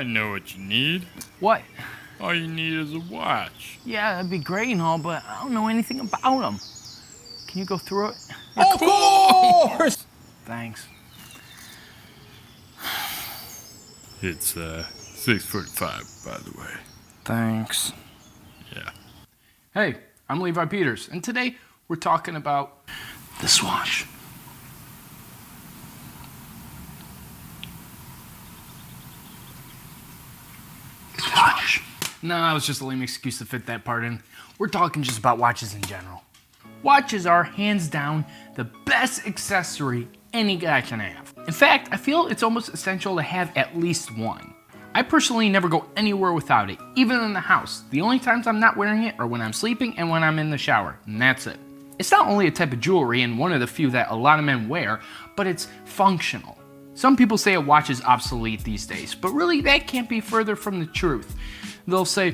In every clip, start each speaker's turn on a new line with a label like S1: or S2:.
S1: I know what you need.
S2: What?
S1: All you need is a watch.
S2: Yeah, that'd be great and all, but I don't know anything about them. Can you go through it?
S3: Of course!
S2: Thanks.
S1: It's 6'5", by the way.
S2: Thanks.
S1: Yeah.
S2: Hey, I'm Levi Peters, and today we're talking about this watch. Watch. No, it was just a lame excuse to fit that part in. We're talking just about watches in general. Watches are, hands down, the best accessory any guy can have. In fact, I feel it's almost essential to have at least one. I personally never go anywhere without it, even in the house. The only times I'm not wearing it are when I'm sleeping and when I'm in the shower, and that's it. It's not only a type of jewelry and one of the few that a lot of men wear, but it's functional. Some people say a watch is obsolete these days, but really that can't be further from the truth. They'll say,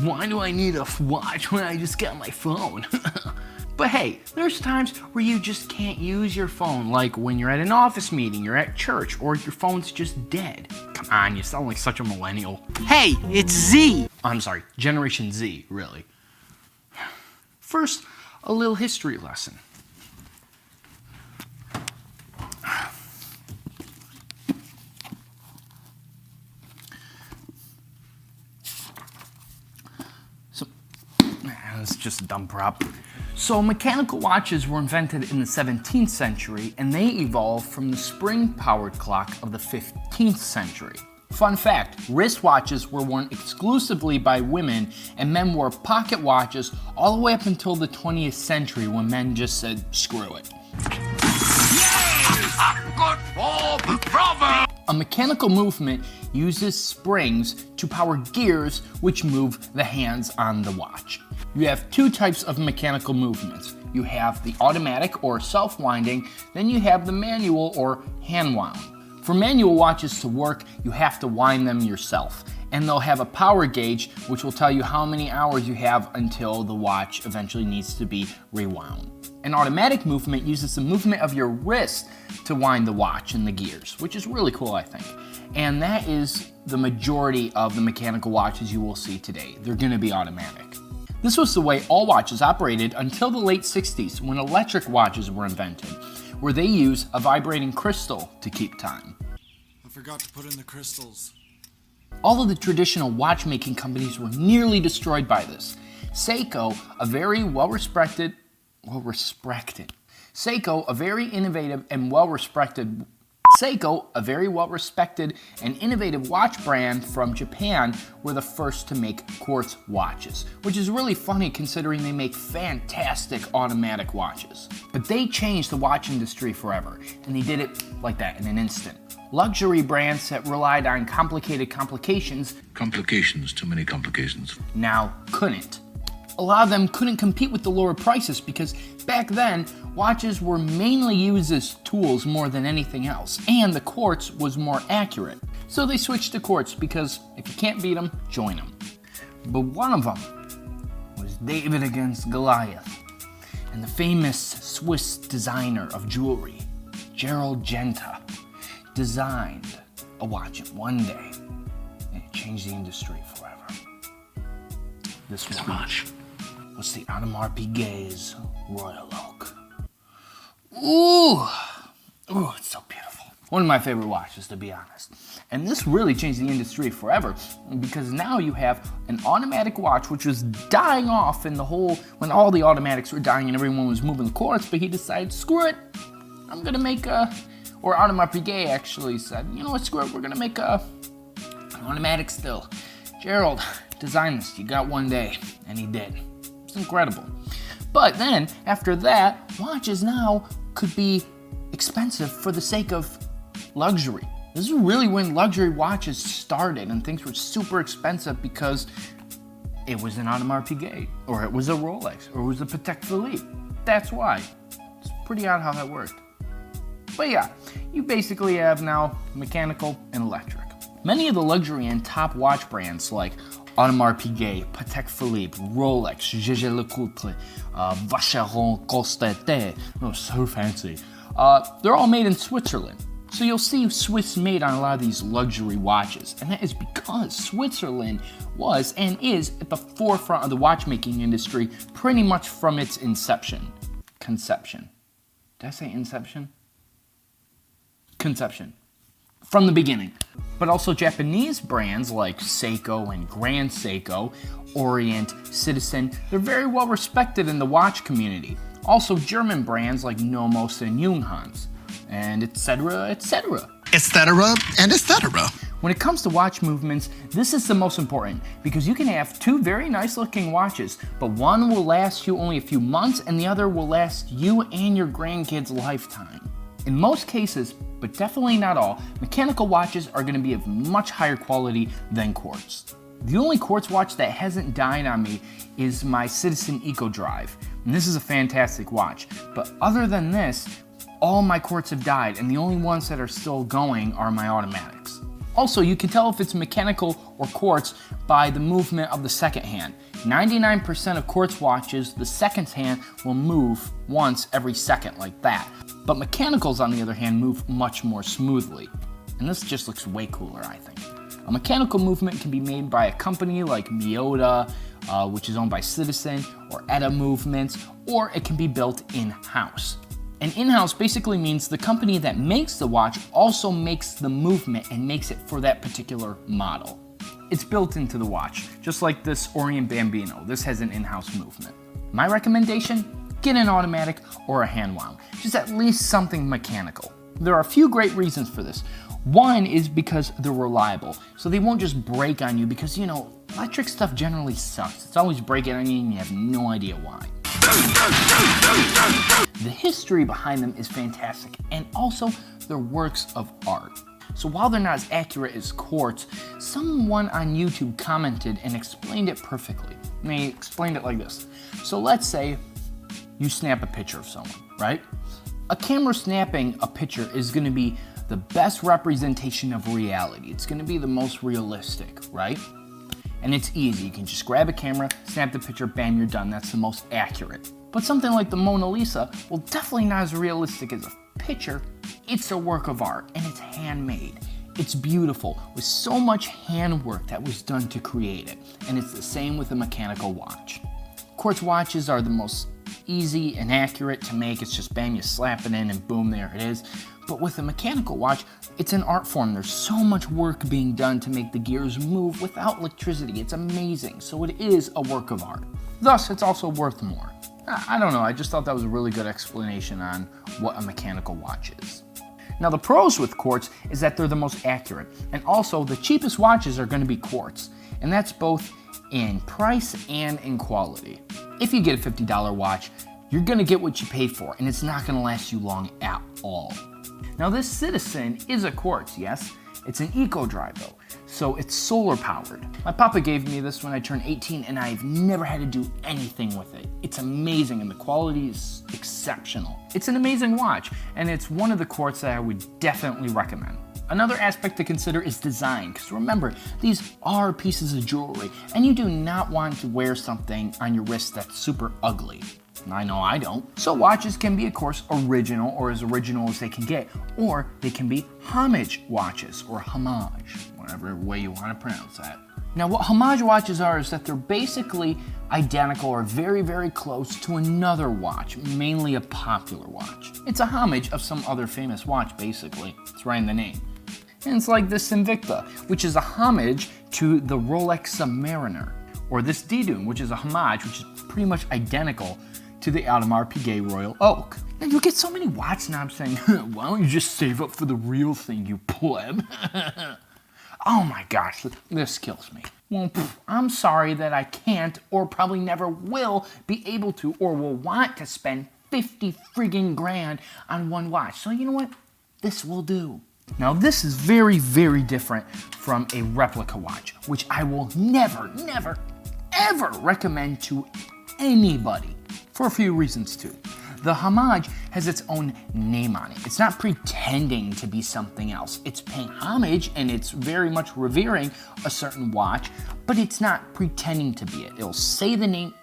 S2: why do I need a watch when I just got my phone? But hey, there's times where you just can't use your phone, like when you're at an office meeting, you're at church, or your phone's just dead. Come on, you sound like such a millennial.
S4: Hey, it's Z!
S2: I'm sorry, Generation Z, really. First, a little history lesson. It's just a dumb prop. So mechanical watches were invented in the 17th century, and they evolved from the spring-powered clock of the 15th century. Fun fact, wristwatches were worn exclusively by women, and men wore pocket watches all the way up until the 20th century when men just said, screw it.
S3: Good form, bravo!
S2: A mechanical movement uses springs to power gears which move the hands on the watch. You have two types of mechanical movements. You have the automatic or self-winding, then you have the manual or hand-wound. For manual watches to work, you have to wind them yourself, and they'll have a power gauge which will tell you how many hours you have until the watch eventually needs to be rewound. An automatic movement uses the movement of your wrist to wind the watch and the gears, which is really cool, I think. And that is the majority of the mechanical watches you will see today. They're going to be automatic. This was the way all watches operated until the late 60s when electric watches were invented, where they use a vibrating crystal to keep time.
S5: I forgot to put in the crystals.
S2: All of the traditional watchmaking companies were nearly destroyed by this. Seiko, a very well-respected and innovative watch brand from Japan, were the first to make quartz watches, which is really funny considering they make fantastic automatic watches. But they changed the watch industry forever, and they did it like that in an instant. Luxury brands that relied on complications,
S6: too many complications,
S2: now couldn't. A lot of them couldn't compete with the lower prices because back then, watches were mainly used as tools more than anything else, and the quartz was more accurate. So they switched to quartz because if you can't beat them, join them. But one of them was David against Goliath, and the famous Swiss designer of jewelry, Gerald Genta, designed a watch in one day, and it changed the industry forever. This watch was the Audemars Piguet's Royal Oak. Ooh, it's so beautiful. One of my favorite watches, to be honest. And this really changed the industry forever because now you have an automatic watch which was dying off in when all the automatics were dying and everyone was moving the quartz, but he decided, screw it, I'm gonna make or Audemars Piguet actually said, you know what, screw it, we're gonna make an automatic still. Gerald, design this, you got one day, and he did. It's incredible. But then, after that, watches now could be expensive for the sake of luxury. This is really when luxury watches started and things were super expensive because it was an Audemars Piguet, or it was a Rolex, or it was a Patek Philippe. That's why. It's pretty odd how that worked. But yeah, you basically have now mechanical and electric. Many of the luxury and top watch brands like Audemars Piguet, Patek Philippe, Rolex, Jaeger-LeCoultre, Vacheron Constantin, oh so fancy. They're all made in Switzerland. So you'll see Swiss made on a lot of these luxury watches, and that is because Switzerland was and is at the forefront of the watchmaking industry pretty much from its inception. Conception. Did I say inception? Conception. From the beginning. But also Japanese brands like Seiko and Grand Seiko, Orient, Citizen, they're very well respected in the watch community. Also German brands like Nomos and Junghans, and etc., etc.
S4: Etc. and etc.
S2: When it comes to watch movements, this is the most important because you can have two very nice looking watches, but one will last you only a few months and the other will last you and your grandkids' lifetime. In most cases, but definitely not all, mechanical watches are going to be of much higher quality than quartz. The only quartz watch that hasn't died on me is my Citizen Eco Drive, and this is a fantastic watch, but other than this, all my quartz have died, and the only ones that are still going are my automatics. Also, you can tell if it's mechanical or quartz by the movement of the second hand. 99% of quartz watches, the second hand will move once every second like that. But mechanicals, on the other hand, move much more smoothly. And this just looks way cooler, I think. A mechanical movement can be made by a company like Miyota, which is owned by Citizen, or Etta Movements, or it can be built in-house. And in-house basically means the company that makes the watch also makes the movement and makes it for that particular model. It's built into the watch, just like this Orient Bambino. This has an in-house movement. My recommendation? Get an automatic or a hand wound, just at least something mechanical. There are a few great reasons for this. One is because they're reliable, so they won't just break on you because, electric stuff generally sucks. It's always breaking on you and you have no idea why. The history behind them is fantastic, and also they're works of art. So while they're not as accurate as quartz, someone on YouTube commented and explained it perfectly. And they explained it like this. So let's say you snap a picture of someone, right? A camera snapping a picture is going to be the best representation of reality. It's going to be the most realistic, right? And it's easy. You can just grab a camera, snap the picture, bam, you're done. That's the most accurate. But something like the Mona Lisa, well, definitely not as realistic as a picture. It's a work of art, and it's handmade. It's beautiful, with so much handwork that was done to create it. And it's the same with a mechanical watch. Quartz watches are the most easy and accurate to make. It's just bam, you slap it in and boom, there it is. But with a mechanical watch, it's an art form. There's so much work being done to make the gears move without electricity. It's amazing. So it is a work of art. Thus, it's also worth more. I don't know, I just thought that was a really good explanation on what a mechanical watch is. Now the pros with quartz is that they're the most accurate, and also the cheapest watches are going to be quartz, and that's both in price and in quality. If you get a $50 watch, you're going to get what you paid for, and it's not going to last you long at all. Now this Citizen is a quartz, yes? It's an Eco Drive though, so it's solar powered. My papa gave me this when I turned 18 and I've never had to do anything with it. It's amazing and the quality is exceptional. It's an amazing watch and it's one of the quartz that I would definitely recommend. Another aspect to consider is design, because remember, these are pieces of jewelry and you do not want to wear something on your wrist that's super ugly. I know I don't. So watches can be, of course, original or as original as they can get, or they can be homage watches or homage, whatever way you want to pronounce that. Now what homage watches are is that they're basically identical or very, very close to another watch, mainly a popular watch. It's a homage of some other famous watch, basically. It's right in the name. And it's like this Invicta, which is a homage to the Rolex Submariner, or this Didum, which is a homage, which is pretty much identical to the Audemars Piguet Royal Oak. Now you get so many watch snobs saying, why don't you just save up for the real thing, you pleb? Oh my gosh, this kills me. Well, I'm sorry that I can't or probably never will be able to or will want to spend 50 friggin' grand on one watch. So you know what? This will do. Now this is very, very different from a replica watch, which I will never, never, ever recommend to anybody. For a few reasons too. The homage has its own name on it. It's not pretending to be something else. It's paying homage and it's very much revering a certain watch, but it's not pretending to be it. It'll say the name.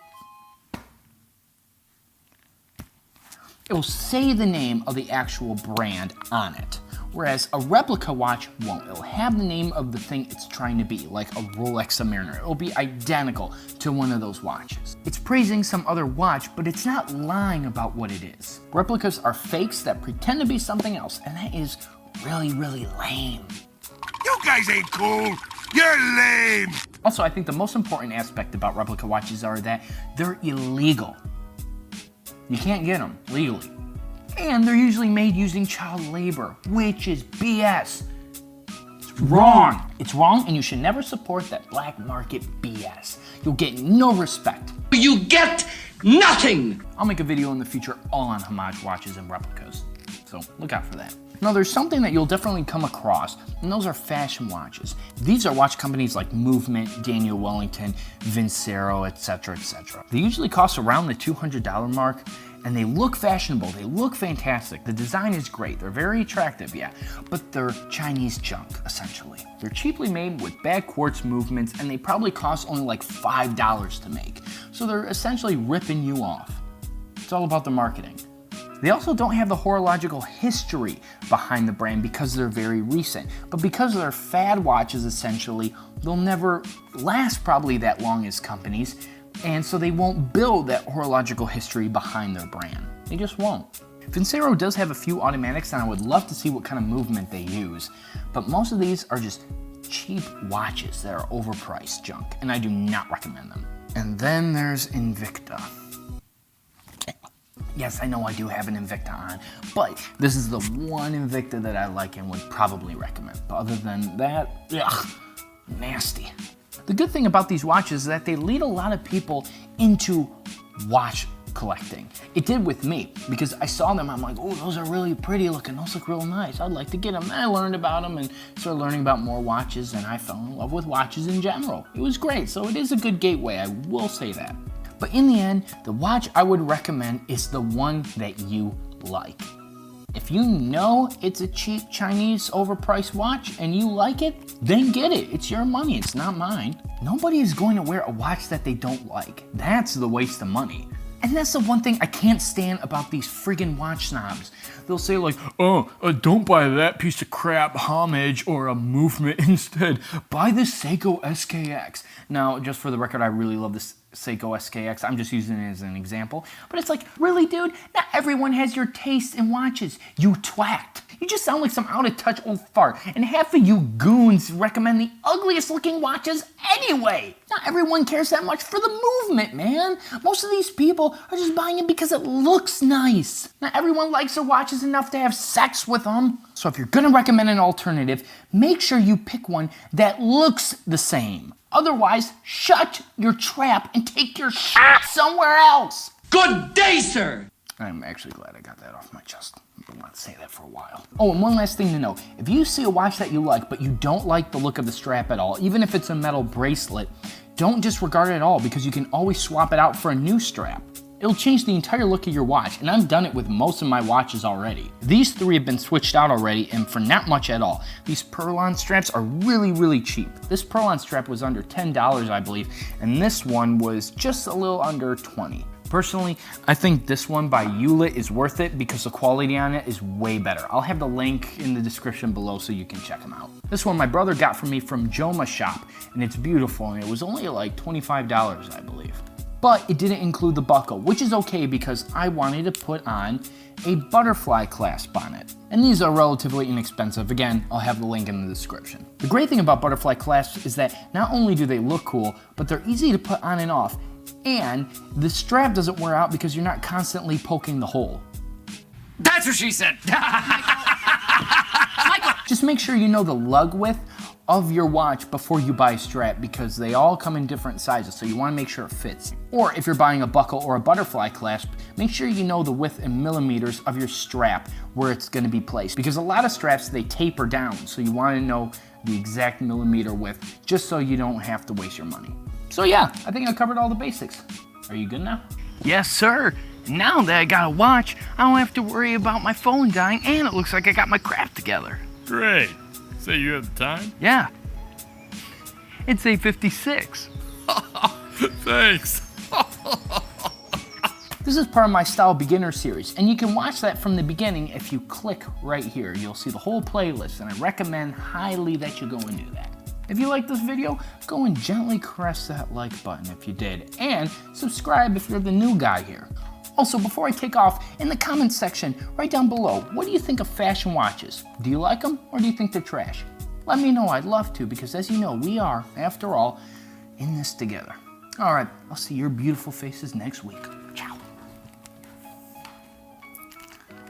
S2: It'll say the name of the actual brand on it. Whereas a replica watch won't. It'll have the name of the thing it's trying to be, like a Rolex Submariner. It'll be identical to one of those watches. It's praising some other watch, but it's not lying about what it is. Replicas are fakes that pretend to be something else, and that is really, really lame.
S3: You guys ain't cool. You're lame.
S2: Also, I think the most important aspect about replica watches are that they're illegal. You can't get them legally. And they're usually made using child labor, which is BS. It's wrong. It's wrong, and you should never support that black market BS. You'll get no respect.
S7: You get nothing!
S2: I'll make a video in the future all on Homage watches and replicas, so look out for that. Now, there's something that you'll definitely come across, and those are fashion watches. These are watch companies like Movement, Daniel Wellington, Vincero, etc., etc. They usually cost around the $200 mark, and they look fashionable, they look fantastic. The design is great, they're very attractive, yeah, but they're Chinese junk, essentially. They're cheaply made with bad quartz movements, and they probably cost only like $5 to make. So they're essentially ripping you off. It's all about the marketing. They also don't have the horological history behind the brand because they're very recent. But because they're fad watches, essentially, they'll never last probably that long as companies, and so they won't build that horological history behind their brand. They just won't. Vincero does have a few automatics, and I would love to see what kind of movement they use, but most of these are just cheap watches that are overpriced junk, and I do not recommend them. And then there's Invicta. Yes, I know I do have an Invicta on, but this is the one Invicta that I like and would probably recommend. But other than that, ugh, nasty. The good thing about these watches is that they lead a lot of people into watch collecting. It did with me, because I saw them, I'm like, oh, those are really pretty looking, those look real nice, I'd like to get them. And I learned about them and started learning about more watches, and I fell in love with watches in general. It was great, so it is a good gateway, I will say that. But in the end, the watch I would recommend is the one that you like. If you know it's a cheap Chinese overpriced watch and you like it, then get it. It's your money, it's not mine. Nobody is going to wear a watch that they don't like. That's the waste of money. And that's the one thing I can't stand about these friggin' watch snobs. They'll say like, oh, don't buy that piece of crap Homage or a Movement instead. Buy the Seiko SKX. Now, just for the record, I really love this Seiko SKX. I'm just using it as an example. But it's like, really, dude? Not everyone has your taste in watches. You twat. You just sound like some out-of-touch old fart. And half of you goons recommend the ugliest looking watches anyway. Not everyone cares that much for the Movement, man. Most of these people are just buying it because it looks nice. Not everyone likes their watches enough to have sex with them. So if you're gonna recommend an alternative, make sure you pick one that looks the same. Otherwise, shut your trap and take your shit somewhere else.
S7: Good day, sir!
S2: I'm actually glad I got that off my chest. I've been wanting to say that for a while. Oh, and one last thing to know. If you see a watch that you like, but you don't like the look of the strap at all, even if it's a metal bracelet, don't disregard it at all, because you can always swap it out for a new strap. It'll change the entire look of your watch, and I've done it with most of my watches already. These three have been switched out already, and for not much at all. These Perlon straps are really, really cheap. This Perlon strap was under $10, I believe, and this one was just a little under $20. Personally, I think this one by Hewlett is worth it because the quality on it is way better. I'll have the link in the description below so you can check them out. This one my brother got for me from Joma Shop, and it's beautiful, and it was only like $25, I believe. But it didn't include the buckle, which is okay because I wanted to put on a butterfly clasp on it. And these are relatively inexpensive. Again, I'll have the link in the description. The great thing about butterfly clasps is that not only do they look cool, but they're easy to put on and off. And the strap doesn't wear out because you're not constantly poking the hole.
S7: That's what she said!
S2: Just make sure you know the lug width of your watch before you buy a strap, because they all come in different sizes, so you want to make sure it fits. Or if you're buying a buckle or a butterfly clasp, make sure you know the width in millimeters of your strap where it's going to be placed, because a lot of straps, they taper down, so you want to know the exact millimeter width just so you don't have to waste your money. So yeah, I think I covered all the basics. Are you good now? Yes, sir. Now that I got a watch, I don't have to worry about my phone dying, and it looks like I got my crap together.
S1: Great. Say you have the time?
S2: Yeah. It's 8:56.
S1: Thanks.
S2: This is part of my Style Beginner series, and you can watch that from the beginning if you click right here. You'll see the whole playlist, and I recommend highly that you go and do that. If you like this video, go and gently caress that like button if you did, and subscribe if you're the new guy here. Also, before I take off, in the comments section, right down below, what do you think of fashion watches? Do you like them, or do you think they're trash? Let me know, I'd love to, because as you know, we are, after all, in this together. All right, I'll see your beautiful faces next week. Ciao.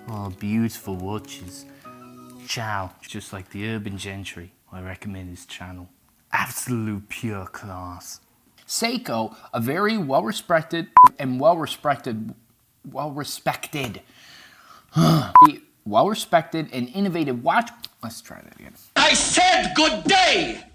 S2: Oh, beautiful watches. Ciao. Just like the urban gentry, I recommend this channel. Absolute pure class. Seiko, a very well-respected and innovative watch. Let's try that again.
S7: I said good day!